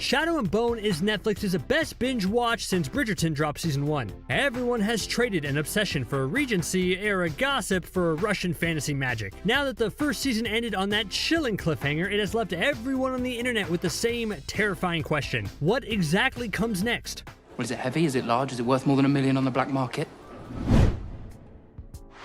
Shadow and Bone is Netflix's best binge watch since Bridgerton dropped season 1. Everyone has traded an obsession for Regency-era gossip for Russian fantasy magic. Now that the first season ended on that chilling cliffhanger, it has left everyone on the internet with the same terrifying question. What exactly comes next? Well, is it heavy? Is it large? Is it worth more than $1 million on the black market?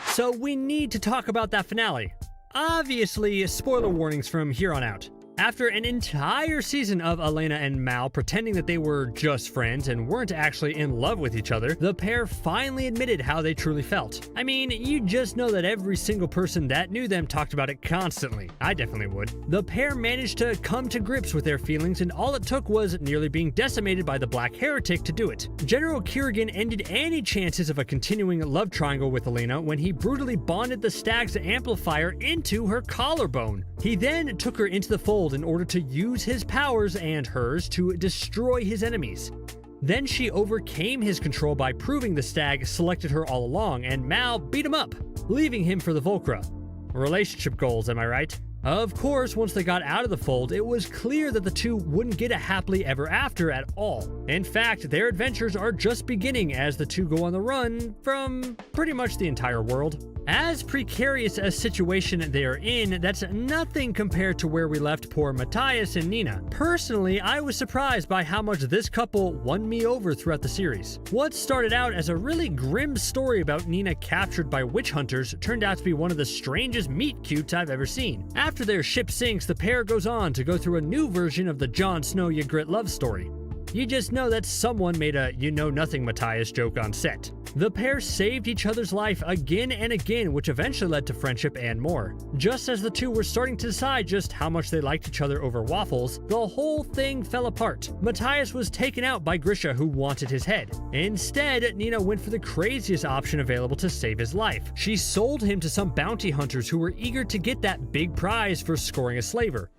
So we need to talk about that finale. Obviously, spoiler warnings from here on out. After an entire season of Elena and Mal pretending that they were just friends and weren't actually in love with each other, the pair finally admitted how they truly felt. I mean, you just know that every single person that knew them talked about it constantly. I definitely would. The pair managed to come to grips with their feelings, and all it took was nearly being decimated by the Black Heretic to do it. General Kirigan ended any chances of a continuing love triangle with Elena when he brutally bonded the stag's amplifier into her collarbone. He then took her into the fold in order to use his powers and hers to destroy his enemies. Then she overcame his control by proving the stag selected her all along, and Mal beat him up, leaving him for the Volcra. Relationship goals, am I right? Of course, once they got out of the fold, it was clear that the two wouldn't get a happily ever after at all. In fact, their adventures are just beginning as the two go on the run from pretty much the entire world. As precarious a situation they are in, that's nothing compared to where we left poor Matthias and Nina. Personally, I was surprised by how much this couple won me over throughout the series. What started out as a really grim story about Nina captured by witch hunters turned out to be one of the strangest meet cutes I've ever seen. After their ship sinks, the pair goes on to go through a new version of the Jon Snow Ygritte love story. You just know that someone made a you-know-nothing Matthias joke on set. The pair saved each other's life again and again, which eventually led to friendship and more. Just as the two were starting to decide just how much they liked each other over waffles, the whole thing fell apart. Matthias was taken out by Grisha, who wanted his head. Instead, Nina went for the craziest option available to save his life. She sold him to some bounty hunters who were eager to get that big prize for scoring a slaver.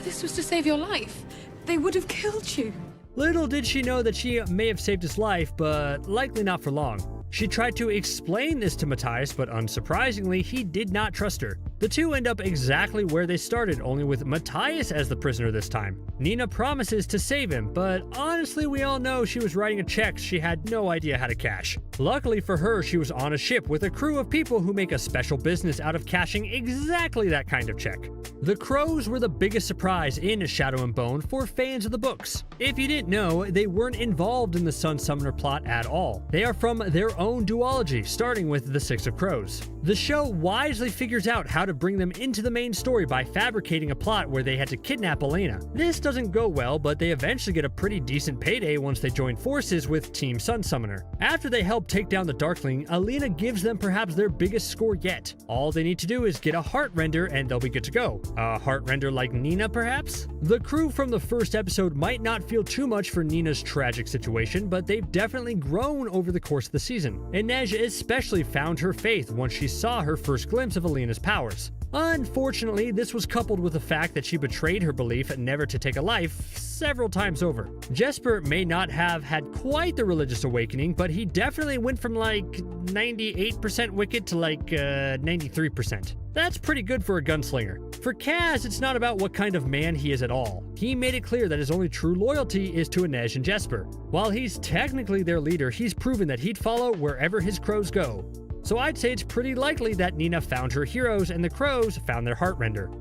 This was to save your life. They would have killed you. Little did she know that she may have saved his life, but likely not for long. She tried to explain this to Matthias, but unsurprisingly, he did not trust her. The two end up exactly where they started, only with Matthias as the prisoner this time. Nina promises to save him, but honestly we all know she was writing a check she had no idea how to cash. Luckily for her, she was on a ship with a crew of people who make a special business out of cashing exactly that kind of check. The Crows were the biggest surprise in Shadow and Bone for fans of the books. If you didn't know, they weren't involved in the Sun Summoner plot at all. They are from their own duology, starting with the Six of Crows. The show wisely figures out how to bring them into the main story by fabricating a plot where they had to kidnap Elena. This doesn't go well, but they eventually get a pretty decent payday once they join forces with Team Sun Summoner. After they help take down the Darkling, Elena gives them perhaps their biggest score yet. All they need to do is get a heart render and they'll be good to go. A heart render like Nina, perhaps? The crew from the first episode might not feel too much for Nina's tragic situation, but they've definitely grown over the course of the season. Inej especially found her faith once she saw her first glimpse of Elena's powers. Unfortunately, this was coupled with the fact that she betrayed her belief never to take a life several times over. Jesper may not have had quite the religious awakening, but he definitely went from like 98% wicked to like 93%. That's pretty good for a gunslinger. For Kaz, it's not about what kind of man he is at all. He made it clear that his only true loyalty is to Inej and Jesper. While he's technically their leader, he's proven that he'd follow wherever his crows go. So I'd say it's pretty likely that Nina found her heroes and the Crows found their heartrender.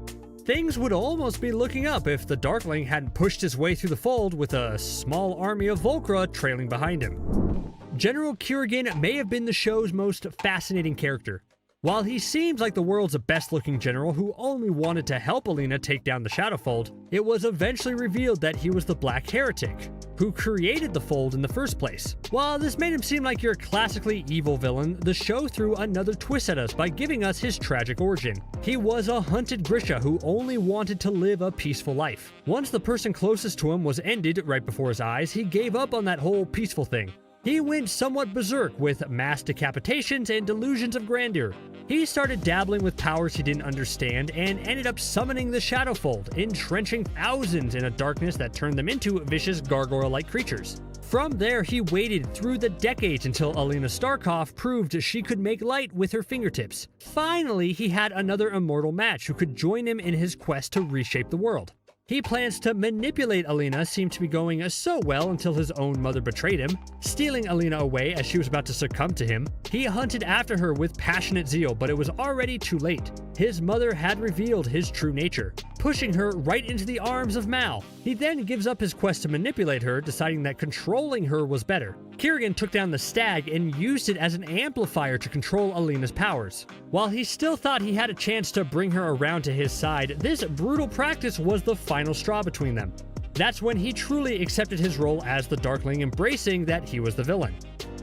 Things would almost be looking up if the Darkling hadn't pushed his way through the fold with a small army of Volcra trailing behind him. General Kirigan may have been the show's most fascinating character. While he seems like the world's best-looking general who only wanted to help Elena take down the Shadowfold, it was eventually revealed that he was the Black Heretic, who created the Fold in the first place. While this made him seem like your classically evil villain, the show threw another twist at us by giving us his tragic origin. He was a hunted Grisha who only wanted to live a peaceful life. Once the person closest to him was ended right before his eyes, he gave up on that whole peaceful thing. He went somewhat berserk with mass decapitations and delusions of grandeur. He started dabbling with powers he didn't understand and ended up summoning the Shadowfold, entrenching thousands in a darkness that turned them into vicious gargoyle-like creatures. From there, he waited through the decades until Elena Starkov proved she could make light with her fingertips. Finally, he had another immortal match who could join him in his quest to reshape the world. He plans to manipulate Alina seemed to be going so well until his own mother betrayed him, stealing Alina away as she was about to succumb to him. He hunted after her with passionate zeal, but it was already too late. His mother had revealed his true nature, pushing her right into the arms of Mal. He then gives up his quest to manipulate her, deciding that controlling her was better. Kirigan took down the stag and used it as an amplifier to control Alina's powers. While he still thought he had a chance to bring her around to his side, this brutal practice was the final straw between them. That's when he truly accepted his role as the Darkling, embracing that he was the villain.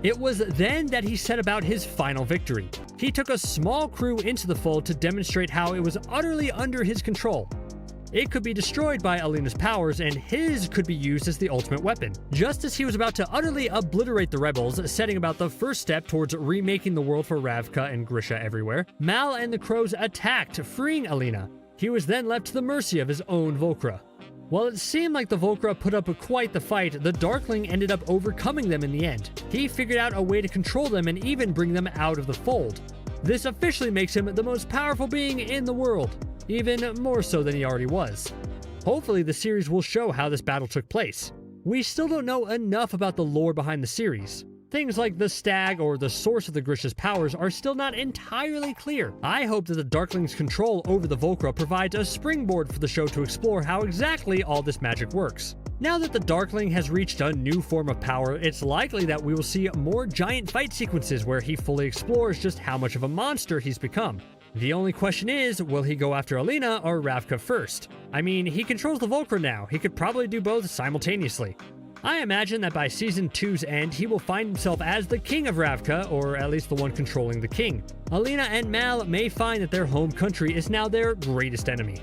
It was then that he set about his final victory. He took a small crew into the fold to demonstrate how it was utterly under his control. It could be destroyed by Alina's powers, and his could be used as the ultimate weapon. Just as he was about to utterly obliterate the rebels, setting about the first step towards remaking the world for Ravka and Grisha everywhere, Mal and the crows attacked, freeing Alina. He was then left to the mercy of his own Volcra. While it seemed like the Volcra put up quite the fight, the Darkling ended up overcoming them in the end. He figured out a way to control them and even bring them out of the fold. This officially makes him the most powerful being in the world, even more so than he already was. Hopefully the series will show how this battle took place. We still don't know enough about the lore behind the series. Things like the stag or the source of the Grisha's powers are still not entirely clear. I hope that the Darkling's control over the Volcra provides a springboard for the show to explore how exactly all this magic works. Now that the Darkling has reached a new form of power, it's likely that we will see more giant fight sequences where he fully explores just how much of a monster he's become. The only question is, will he go after Alina or Ravka first? I mean, he controls the Volcra now. He could probably do both simultaneously. I imagine that by Season 2's end, he will find himself as the king of Ravka, or at least the one controlling the king. Alina and Mal may find that their home country is now their greatest enemy.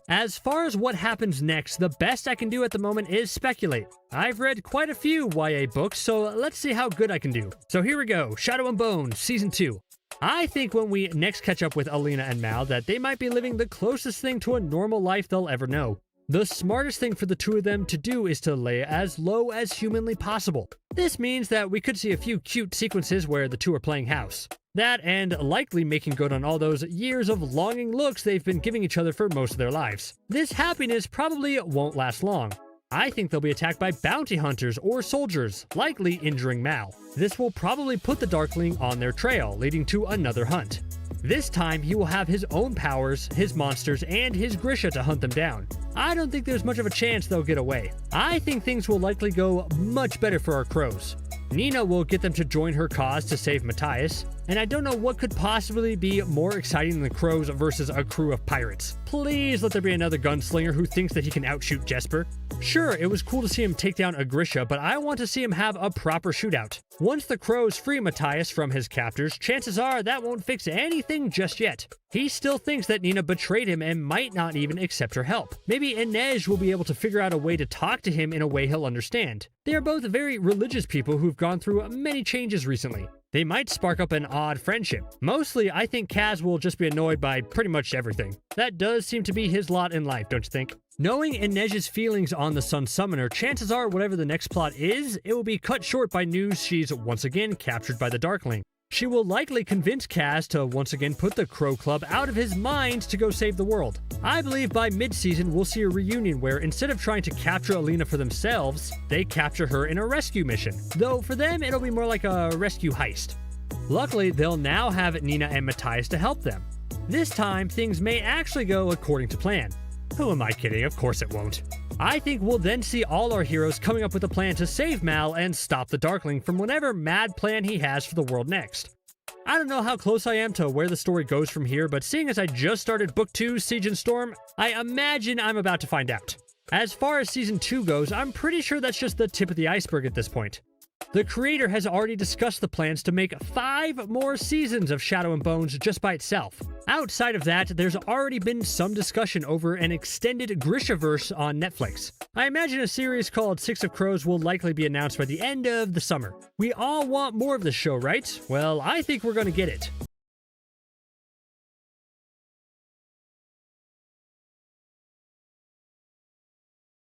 As far as what happens next, the best I can do at the moment is speculate. I've read quite a few YA books, so let's see how good I can do. So here we go, Shadow and Bone, Season 2. I think when we next catch up with Alina and Mal that they might be living the closest thing to a normal life they'll ever know. The smartest thing for the two of them to do is to lay as low as humanly possible. This means that we could see a few cute sequences where the two are playing house. That and likely making good on all those years of longing looks they've been giving each other for most of their lives. This happiness probably won't last long. I think they'll be attacked by bounty hunters or soldiers, likely injuring Mal. This will probably put the Darkling on their trail, leading to another hunt. This time, he will have his own powers, his monsters, and his Grisha to hunt them down. I don't think there's much of a chance they'll get away. I think things will likely go much better for our crows. Nina will get them to join her cause to save Matthias, and I don't know what could possibly be more exciting than the crows versus a crew of pirates. Please let there be another gunslinger who thinks that he can outshoot Jesper. Sure, it was cool to see him take down a Grisha, but I want to see him have a proper shootout. Once the crows free Matthias from his captors, chances are that won't fix anything just yet. He still thinks that Nina betrayed him and might not even accept her help. Maybe Inej will be able to figure out a way to talk to him in a way he'll understand. They are both very religious people who've gone through many changes recently. They might spark up an odd friendship. Mostly, I think Kaz will just be annoyed by pretty much everything. That does seem to be his lot in life, don't you think? Knowing Inej's feelings on the Sun Summoner, chances are whatever the next plot is, it will be cut short by news she's once again captured by the Darkling. She will likely convince Kaz to once again put the Crow Club out of his mind to go save the world. I believe by mid-season we'll see a reunion where instead of trying to capture Alina for themselves, they capture her in a rescue mission. Though for them, it'll be more like a rescue heist. Luckily, they'll now have Nina and Matthias to help them. This time, things may actually go according to plan. Who am I kidding? Of course it won't. I think we'll then see all our heroes coming up with a plan to save Mal and stop the Darkling from whatever mad plan he has for the world next. I don't know how close I am to where the story goes from here, but seeing as I just started Book 2, Siege and Storm, I imagine I'm about to find out. As far as Season 2 goes, I'm pretty sure that's just the tip of the iceberg at this point. The creator has already discussed the plans to make 5 more seasons of Shadow and Bones just by itself. Outside of that, there's already been some discussion over an extended Grishaverse on Netflix. I imagine a series called Six of Crows will likely be announced by the end of the summer. We all want more of this show, right? Well, I think we're gonna get it.